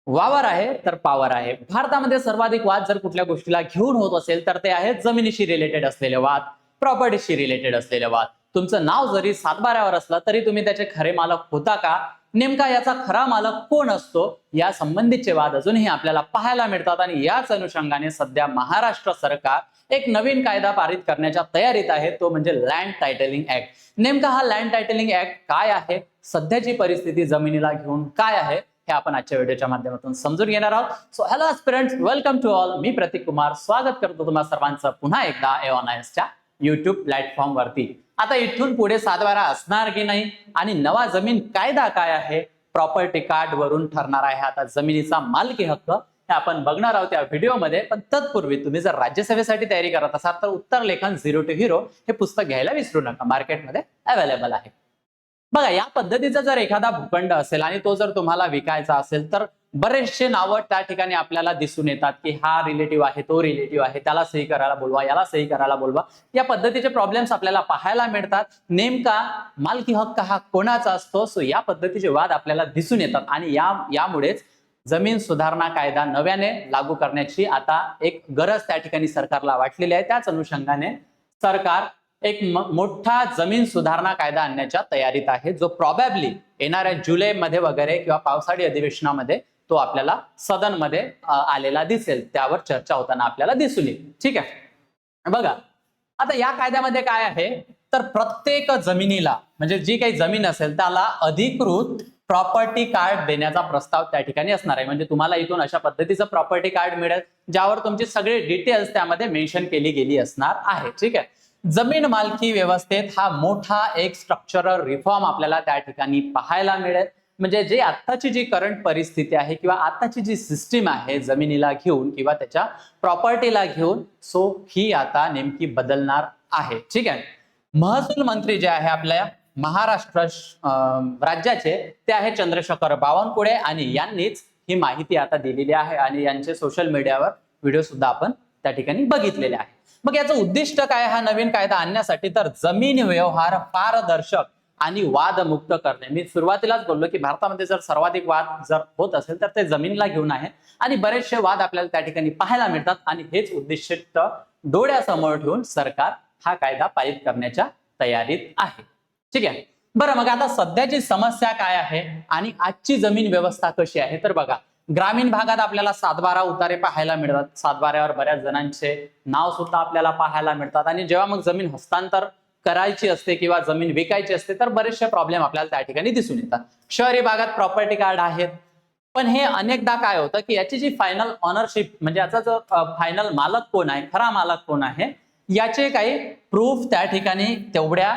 वावर आहे तर पॉवर आहे. भारतामध्ये सर्वाधिक वाद जर कुठल्या गोष्टीला घेऊन होत असेल तर ते आहेत जमिनीशी रिलेटेड असलेले वाद, प्रॉपर्टीशी रिलेटेड असलेले वाद. तुमचं नाव जरी सातबाऱ्यावर असलं तरी तुम्ही त्याचे खरे मालक होता का? नेमका याचा खरा मालक कोण असतो? या संबंधीचे वाद अजूनही आपल्याला पाहायला मिळतात आणि याच अनुषंगाने सध्या महाराष्ट्र सरकार एक नवीन कायदा पारित करण्याच्या तयारीत आहे, तो म्हणजे लँड टायटलिंग ऍक्ट. नेमका हा लँड टायटलिंग ऍक्ट काय आहे, सध्याची परिस्थिती जमिनीला घेऊन काय आहे, हे आपण आजच्या व्हिडिओच्या माध्यमातून समजून घेणार आहोत. So hello aspirants, welcome to all. मी प्रतीक कुमार स्वागत करतो तुम्हा सर्वांचं पुन्हा एकदा एओनायसच्या युट्यूब प्लॅटफॉर्म वरती. आता इथून पुढे सातबारा असणार की नाही आणि नवा जमीन कायदा काय आहे, प्रॉपर्टी कार्ड वरून ठरणार आहे आता जमिनीचा मालकी हक्क, हे आपण बघणार आहोत या व्हिडिओमध्ये. पण तत्पूर्वी तुम्ही जर राज्यसभेसाठी तयारी करत असाल तर उत्तर लेखन 0 to Hero हे पुस्तक घ्यायला विसरू नका, मार्केटमध्ये अवेलेबल आहे. बघा, या पद्धतीचा जर एखादा भूखंड असेल आणि तो जर तुम्हाला विकायचा असेल तर बरेचसे नावं त्या ठिकाणी आपल्याला दिसून येतात की हा रिलेटिव्ह आहे, तो रिलेटिव्ह आहे, त्याला सही करायला बोलवा, याला सही करायला बोलवा. या पद्धतीचे प्रॉब्लेम्स आपल्याला पाहायला मिळतात. नेमका मालकी हक्क हा कोणाचा असतो? सो या पद्धतीचे वाद आपल्याला दिसून येतात आणि यामुळेच जमीन सुधारणा कायदा नव्याने लागू करण्याची आता एक गरज त्या ठिकाणी सरकारला वाटलेली आहे. त्याच अनुषंगाने सरकार एक मोठा जमीन सुधारणा कायदा आणण्याच्या तयारीत आहे, जो प्रॉबॅबली येणाऱ्या जुलैमध्ये वगैरे किंवा पावसाळी अधिवेशनामध्ये तो आपल्याला सदनमध्ये आलेला दिसेल, त्यावर चर्चा होताना आपल्याला दिसून येईल. ठीक आहे. बघा, आता या कायद्यामध्ये काय आहे तर प्रत्येक जमिनीला म्हणजे जी काही जमीन असेल त्याला अधिकृत प्रॉपर्टी कार्ड देण्याचा प्रस्ताव त्या ठिकाणी असणार आहे. म्हणजे तुम्हाला इथून अशा पद्धतीचं प्रॉपर्टी कार्ड मिळेल ज्यावर तुमची सगळी डिटेल्स त्यामध्ये मेन्शन केली गेली असणार आहे. ठीक आहे. जमीन मालकी व्यवस्थेत हा मोठा एक स्ट्रक्चरल रिफॉर्म आपल्याला त्या ठिकाणी पाहायला मिळेल. म्हणजे जे आत्ताची जी करंट परिस्थिती आहे किंवा आताची जी सिस्टीम आहे जमिनीला घेऊन किंवा त्याच्या प्रॉपर्टीला घेऊन, सो ही आता नेमकी बदलणार आहे. ठीक आहे. महसूल मंत्री जे आहे आपल्या महाराष्ट्र राज्याचे ते आहे चंद्रशेखर बावनकुळे आणि यांनीच ही माहिती आता दिलेली आहे आणि यांचे सोशल मीडियावर व्हिडिओ सुद्धा आपण त्या ठिकाणी बघितलेले आहे. मग याचं उद्दिष्ट काय हा नवीन कायदा आणण्यासाठी? तर जमीन व्यवहार पारदर्शक आणि वादमुक्त करणे. मी सुरुवातीलाच बोललो की भारतामध्ये जर सर्वाधिक वाद जर होत असेल तर ते जमिनीला घेऊन आहे आणि बरेचसे वाद आपल्याला त्या ठिकाणी पाहायला मिळतात आणि हेच उद्दिष्ट डोळ्यासमोर ठेवून सरकार हा कायदा पारित करण्याच्या तयारीत आहे. ठीक आहे. बरं, मग आता सध्याची समस्या काय आहे आणि आजची जमीन व्यवस्था कशी आहे? तर बघा, ग्रामीण भागात आपल्याला सातबारा उतारे पाहायला मिळतात. सातबाऱ्यावर बऱ्याच जणांचे नाव सुद्धा आपल्याला पाहायला मिळतात आणि जेव्हा मग जमीन हस्तांतर करायची असते किंवा जमीन विकायची असते तर बरेचसे प्रॉब्लेम आपल्याला त्या ठिकाणी दिसून येतात. शहरी भागात प्रॉपर्टी कार्ड आहेत, पण हे अनेकदा काय होतं की याची जी फायनल ऑनरशिप म्हणजे याचा जो फायनल मालक कोण आहे, खरा मालक कोण आहे, याचे काही प्रूफ त्या ठिकाणी तेवढ्या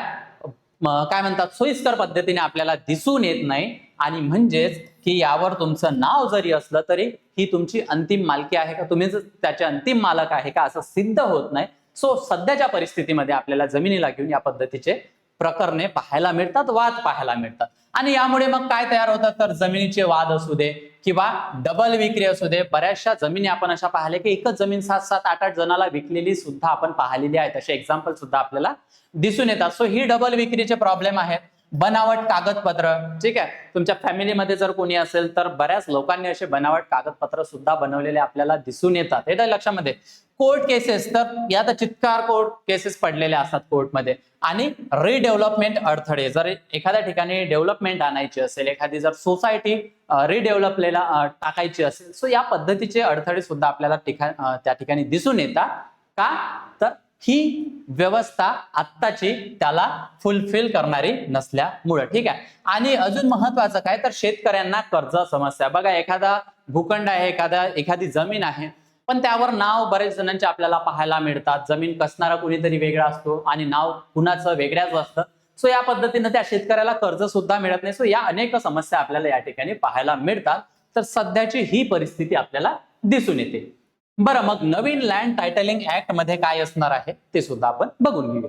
काय म्हणतात सोयीस्कर पद्धतीने आपल्याला दिसून येत नाही आणि म्हणजेच की यावर तुमचं नाव जरी असलं तरी ही तुमची अंतिम मालकी आहे का, तुम्ही त्याचे अंतिम मालक आहे का असं सिद्ध होत नाही. सो सध्याच्या परिस्थितीमध्ये आपल्याला जमिनीला घेऊन या पद्धतीचे प्रकरणे पाहायला मिळतात, वाद पाहायला मिळतात आणि यामुळे मग काय तयार होतात तर जमिनीचे वाद असू दे किंवा डबल विक्री असू दे. बऱ्याचशा जमिनी आपण अशा पाहिल्या की एकच जमीन 7-7, 8-8 जणाला विकलेली सुद्धा आपण पाहिलेली आहेत. असे एक्झाम्पल सुद्धा आपल्याला दिसून येतात. सो ही डबल विक्रीचे प्रॉब्लेम आहेत. बनावट कागदपत्र, ठीक आहे, तुमच्या फॅमिलीमध्ये जर कोणी असेल तर बऱ्याच लोकांनी असे बनावट कागदपत्र सुद्धा बनवलेले आपल्याला दिसून येतात. हे तर लक्षामध्ये. कोर्ट केसेस, तर यात चित्कार कोर्ट केसेस पडलेल्या असतात कोर्टमध्ये आणि रिडेव्हलपमेंट अडथळे. जर एखाद्या ठिकाणी डेव्हलपमेंट आणायची असेल, एखादी जर सोसायटी रिडेव्हलपलेला टाकायची असेल, सो या पद्धतीचे अडथळे सुद्धा आपल्याला त्या ठिकाणी दिसून येतात. का तर ही व्यवस्था आत्ताची त्याला फुलफिल करणारी नसल्यामुळे. ठीक आहे. आणि अजून महत्वाचं काय तर शेतकऱ्यांना कर्ज समस्या. बघा, एखादा भूखंड आहे, एखादी जमीन आहे, पण त्यावर नाव बरेच जणांचे आपल्याला पाहायला मिळतात. जमीन कसणारा कुणीतरी वेगळा असतो आणि नाव कुणाचं वेगळ्याच असतं. सो या पद्धतीनं त्या शेतकऱ्याला कर्ज सुद्धा मिळत नाही. सो या अनेक समस्या आपल्याला या ठिकाणी पाहायला मिळतात. तर सध्याची ही परिस्थिती आपल्याला दिसून येते. बरं, मग नवीन लँड टायटलिंग ऍक्ट मध्ये काय असणार आहे ते सुद्धा आपण बघून घेऊया.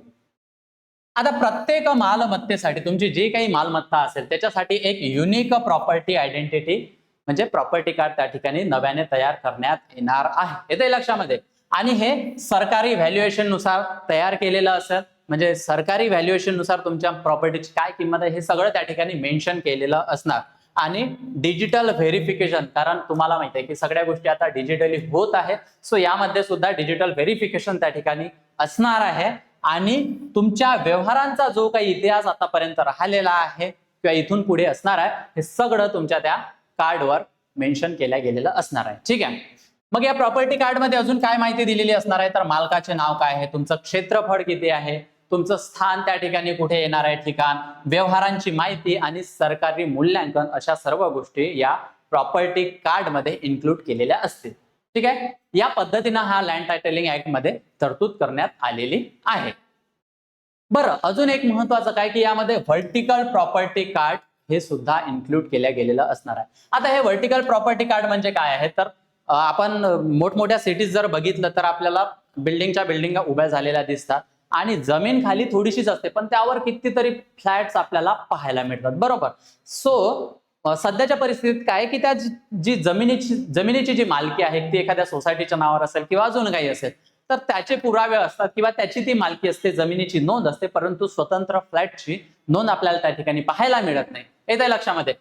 आता प्रत्येक मालमत्तेसाठी तुमची जी काही मालमत्ता असेल त्याच्यासाठी एक युनिक प्रॉपर्टी आयडेंटिटी म्हणजे प्रॉपर्टी कार्ड त्या ठिकाणी नव्याने तयार करण्यात येणार आहे. येते लक्षामध्ये. आणि हे सरकारी व्हॅल्युएशन नुसार तयार केलेलं असेल. म्हणजे सरकारी व्हॅल्युएशन नुसार तुमच्या प्रॉपर्टीची काय किंमत आहे हे सगळं त्या ठिकाणी मेन्शन केलेलं असणार. आणि डिजिटल व्हेरिफिकेशन, कारण तुम्हाला माहिती आहे की सगळ्या गोष्टी आता डिजिटली होत आहे. सो यामध्ये सुद्धा डिजिटल व्हेरिफिकेशन त्या ठिकाणी असणार आहे. आणि तुमच्या व्यवहारांचा जो काही इतिहास आतापर्यंत राहिलेला आहे किंवा इथून पुढे असणार आहे, हे सगळं तुमच्या त्या कार्डवर मेन्शन केलं गेलेलं असणार आहे. ठीक आहे. मग या प्रॉपर्टी कार्ड मध्ये अजून काय माहिती दिलेली असणार आहे, तर मालकाचे नाव काय आहे, तुमचं क्षेत्रफळ किती आहे, तुमचं स्थान त्या ठिकाणी कुठे येणार आहे ठिकाण, व्यवहारांची माहिती आणि सरकारी मूल्यांकन, अशा सर्व गोष्टी या प्रॉपर्टी कार्ड मध्ये इन्क्लूड केलेल्या असतील. ठीक आहे. या पद्धतीनं हा लँड टायटलिंग ऍक्ट मध्ये तरतूद करण्यात आलेली आहे. बरं, अजून एक महत्वाचं काय की यामध्ये व्हर्टिकल प्रॉपर्टी कार्ड हे सुद्धा इन्क्लूड केल्या गेलेलं असणार आहे. आता हे व्हर्टिकल प्रॉपर्टी कार्ड म्हणजे काय आहे, तर आपण मोठमोठ्या सिटीज जर बघितलं तर आपल्याला बिल्डिंगच्या बिल्डिंग उभ्या झालेल्या दिसतात आणि जमीन खाली थोडीशीच असते, पण त्यावर कितीतरी फ्लॅट्स आपल्याला पाहायला मिळतात. बरोबर. सो सध्याच्या परिस्थितीत काय की त्या जी जमिनीची जी मालकी आहे ती एखाद्या सोसायटीच्या नावावर असेल किंवा अजून काही असेल, तर त्याचे पुरावे असतात किंवा त्याची ती मालकी असते, जमिनीची नोंद असते, परंतु स्वतंत्र फ्लॅटची नोंद आपल्याला त्या ठिकाणी पाहायला मिळत नाही. येते लक्षामध्ये.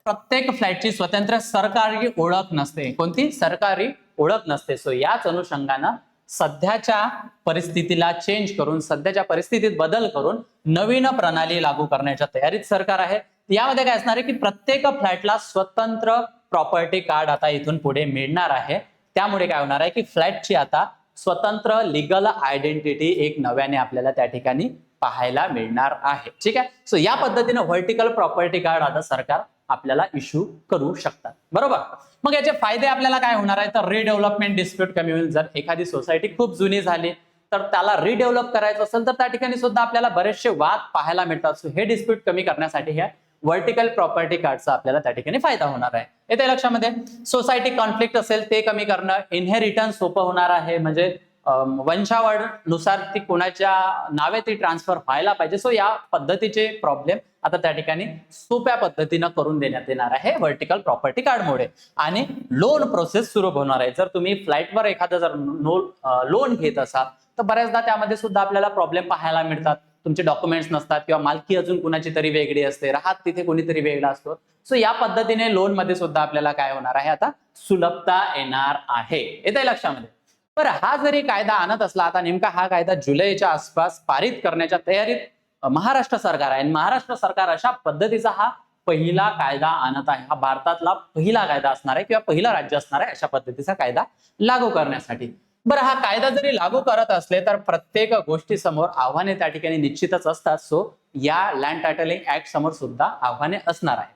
प्रत्येक फ्लॅटची स्वतंत्र सरकारी ओळख नसते. कोणती? सरकारी ओळख नसते. सो याच अनुषंगानं सध्याच्या परिस्थितीला चेंज करून, सध्याच्या परिस्थितीत बदल करून नवीन प्रणाली लागू करण्याच्या तयारीत सरकार आहे. यामध्ये काय असणार आहे की प्रत्येक फ्लॅटला स्वतंत्र प्रॉपर्टी कार्ड आता इथून पुढे मिळणार आहे. त्यामुळे काय होणार आहे की फ्लॅटची आता स्वतंत्र लिगल आयडेंटिटी एक नव्याने आपल्याला त्या ठिकाणी पाहायला मिळणार आहे. ठीक आहे. सो या पद्धतीने व्हर्टिकल प्रॉपर्टी कार्ड आता सरकार आपल्याला इश्यू करू शकतात. बरोबर. मग याचे फायदे आपल्याला काय होणार आहे, तर रिडेव्हलपमेंट डिस्प्यूट कमी होईल. जर एखादी सोसायटी खूप जुनी झाली तर त्याला रिडेव्हलप करायचं असेल तर त्या ठिकाणी सुद्धा आपल्याला बरेचसे वाद पाहायला मिळतात. सो हे डिस्प्यूट कमी करण्यासाठी ह्या व्हर्टिकल प्रॉपर्टी कार्डचा आपल्याला त्या ठिकाणी फायदा होणार आहे. येते लक्षामध्ये. सोसायटी कॉन्फ्लिक्ट असेल ते कमी करणं, इनहेरिटन्स सोपं होणार आहे, म्हणजे वंशावळनुसार ती कोणाच्या नावे ती ट्रान्सफर व्हायला पाहिजे. सो या पद्धतीचे प्रॉब्लेम आता त्या ठिकाणी सोप्या पद्धतीनं करून देण्यात येणार आहे व्हर्टिकल प्रॉपर्टी कार्डमुळे. आणि लोन प्रोसेस सुरू होणार आहे. जर तुम्ही फ्लॅटवर एखादं जर लोन घेत असाल तर बऱ्याचदा त्यामध्ये सुद्धा आपल्याला प्रॉब्लेम पाहायला मिळतात. तुमचे डॉक्युमेंट्स नसतात किंवा मालकी अजून कुणाची तरी वेगळी असते, राहत तिथे कोणीतरी वेगळा असतो. सो या पद्धतीने लोन मध्ये सुद्धा आपल्याला काय होणार आहे, आता सुलभता येणार आहे. येते लक्षामध्ये. बरं, हा जरी कायदा आणत असला, आता नेमका हा कायदा जुलैच्या आसपास पारित करण्याच्या तयारीत महाराष्ट्र सरकार आहे. महाराष्ट्र सरकार अशा पद्धतीचा हा पहिला कायदा आणत आहे. हा भारतातला पहिला कायदा असणार आहे किंवा पहिला राज्य असणार आहे अशा पद्धतीचा कायदा लागू करण्यासाठी. बरं, हा कायदा जरी लागू करत असले तर प्रत्येक गोष्टीसमोर आव्हाने त्या ठिकाणी निश्चितच असतात. सो या लँड टायटलिंग ऍक्ट समोर सुद्धा आव्हाने असणार आहे.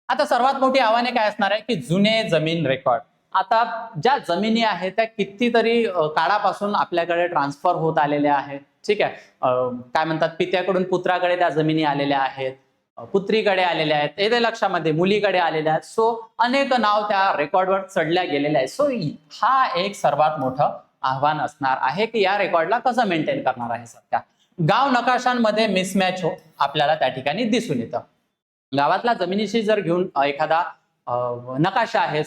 आता सर्वात मोठी आव्हाने काय असणार आहे की जुने जमीन रेकॉर्ड. आता ज्या जमिनी आहेत त्या कितीतरी काळापासून आपल्याकडे ट्रान्सफर होत आलेल्या आहेत. ठीक आहे. काय म्हणतात, पित्याकडून पुत्राकडे त्या जमिनी आलेल्या आहेत, पुत्रीकडे आलेल्या आहेत, येते लक्षामध्ये, मुलीकडे आलेल्या आहेत. सो अनेक नाव त्या रेकॉर्डवर चढल्या गेलेल्या आहेत. सो हा एक सर्वात मोठं आव्हान असणार आहे की या रेकॉर्डला कसं मेंटेन करणार आहे सरकार. गाव नकाशांमध्ये मिसमॅच आपल्याला त्या ठिकाणी दिसून येतं. गावातल्या जमिनीशी जर घेऊन एखादा नकाशा आहे,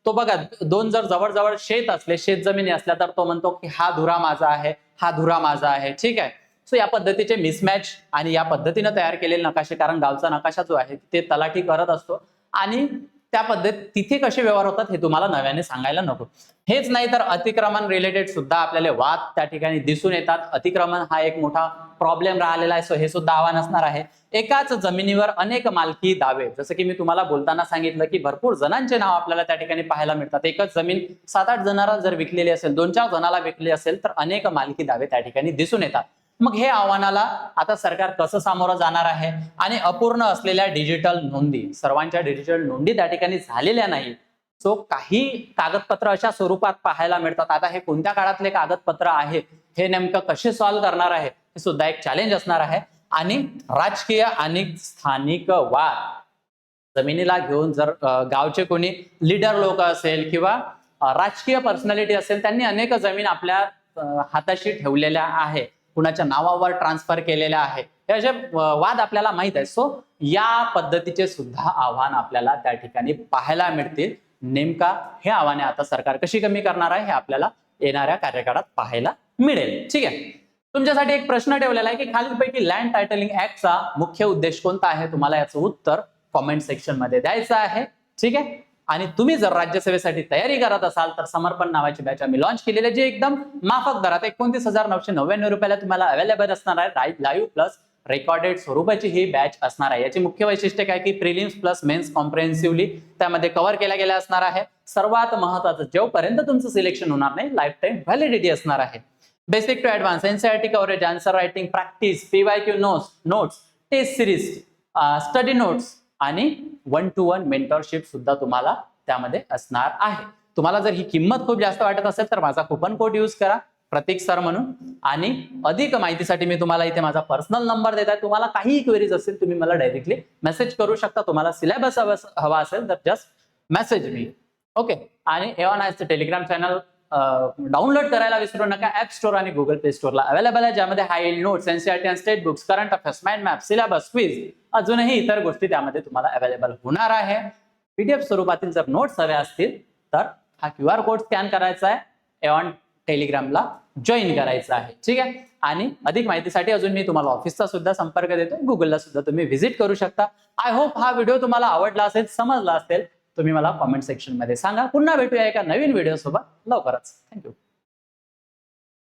तो बघा, दोन जर जवळ शेत असले, शेत जमिनी असल्या तर तो म्हणतो की हा धुरा माझा आहे, हा धुरा माझा आहे. ठीक आहे. सो या पद्धतीचे मिसमॅच आणि या पद्धतीने तयार केलेले नकाशे, कारण गावचा नकाशा जो आहे ते तलाठी करत असतो आणि त्या पद्धतीत तिथे कसे व्यवहार होतात हे तुम्हाला नव्याने सांगायला नको. हेच नाही तर अतिक्रमण रिलेटेड सुद्धा आपल्याला वाद त्या ठिकाणी दिसून येतात. अतिक्रमण हा एक मोठा प्रॉब्लेम राहिलेला आहे. सो हे सुद्धा आव्हान असणार आहे. एकाच जमिनीवर अनेक मालकी दावे, जसं की मी तुम्हाला बोलताना सांगितलं की भरपूर जणांचे नाव आपल्याला त्या ठिकाणी पाहायला मिळतात. एकच जमीन 7-8 जणांना जर विकलेली असेल, 2-4 जणाला विकली असेल तर अनेक मालकी दावे त्या ठिकाणी दिसून येतात. मग हे आव्हानाला आता सरकार कसं सामोरं जाणार आहे. आणि अपूर्ण असलेल्या डिजिटल नोंदी, सर्वांच्या डिजिटल नोंदी त्या ठिकाणी झालेल्या नाही. सो काही कागदपत्र अशा स्वरूपात पाहायला मिळतात. आता हे कोणत्या काळातले कागदपत्र आहेत, हे नेमकं कसे सॉल्व्ह करणार आहे, हे सुद्धा एक चॅलेंज असणार आहे. आणि राजकीय आणि स्थानिक वाद, जमिनीला घेऊन जर गावचे कोणी लीडर लोक असेल किंवा राजकीय पर्सनॅलिटी असेल, त्यांनी अनेक जमीन आपल्या हाताशी ठेवलेल्या आहे, कुणाच्या नावावर ट्रान्सफर केलेल्या आहे, हे असे वाद आपल्याला माहित आहे. सो या पद्धतीचे सुद्धा आव्हान आपल्याला त्या ठिकाणी पाहायला मिळतील. नेमका हे आव्हाने आता सरकार कशी कमी करणार आहे हे आपल्याला येणाऱ्या कार्यकाळात पाहायला मिळेल. ठीक आहे. तुमच्यासाठी एक प्रश्न ठेवलेला आहे की खालीलपैकी लँड टायटलिंग ऍक्टचा मुख्य उद्देश कोणता आहे. तुम्हाला याचं उत्तर कॉमेंट सेक्शन मध्ये द्यायचं आहे. ठीक आहे. आणि तुम्ही जर राज्यसेवेसाठी तयारी करत असाल तर समर्पण नावाची बॅच आम्ही लॉन्च केलेली आहे, जी एकदम माफक दरात 29,999 रुपयाला तुम्हाला अवेलेबल असणार आहे. लाईव्ह प्लस रेकॉर्डेड स्वरूपाची ही बॅच असणार आहे. याची मुख्य वैशिष्ट्य काय की प्रिलिम्स प्लस मेन्स कॉम्प्रिहेन्सिव्हली त्यामध्ये कव्हर केल्या गेल्या असणार आहे. सर्वात महत्त्वाचं, जेव्हापर्यंत तुमचं सिलेक्शन होणार नाही, लाईफ टाईम व्हॅलिडिटी असणार आहे. Basic to advance NCERT coverage, answer writing practice, PYQ notes, test series, study notes आणि 1-to-1 मेंटरशिप सुद्धा तुम्हाला त्यामध्ये असणार आहे. तुम्हाला जर ही किंमत खूप जास्त वाटत असेल तर माझा कुपन कोड यूज करा, प्रतीक सर म्हणून. आणि अधिक माहितीसाठी मी तुम्हाला इथे माझा पर्सनल नंबर देत आहे. तुम्हाला काही क्वेरीज असतील तुम्ही मला डायरेक्टली मेसेज करू शकता. तुम्हाला सिलेबस हवा असेल तर जस्ट मेसेज मी. ओके. आणि एव्हनायचं टेलिग्राम चॅनल डाउनलोड करायला विसरू नका. ऍप स्टोर आणि गुगल प्ले स्टोरला अवेलेबल आहे, ज्यामध्ये हाय नोट्स, एनसीईआरटी आणि state books, current affairs, mind map, syllabus, quiz, अजूनही इतर गोष्टी त्यामध्ये तुम्हाला अवेलेबल होणार आहे. पीडीएफ स्वरूपातील जर नोट्स हवे असतील तर हा QR कोड स्कॅन करायचा आहे, एव्हन टेलिग्रामला जॉईन करायचं आहे. ठीक आहे. आणि अधिक माहितीसाठी अजून मी तुम्हाला ऑफिसचा सुद्धा संपर्क देतो, गुगलला सुद्धा तुम्ही व्हिजिट करू शकता. आय होप हा व्हिडिओ तुम्हाला आवडला असेल, समजला असेल. तुम्ही मला कॉमेंट सेक्शन मध्ये सांगा. पुन्हा भेटूया एका नवीन व्हिडिओ सोबत लवकरच. थँक्यू.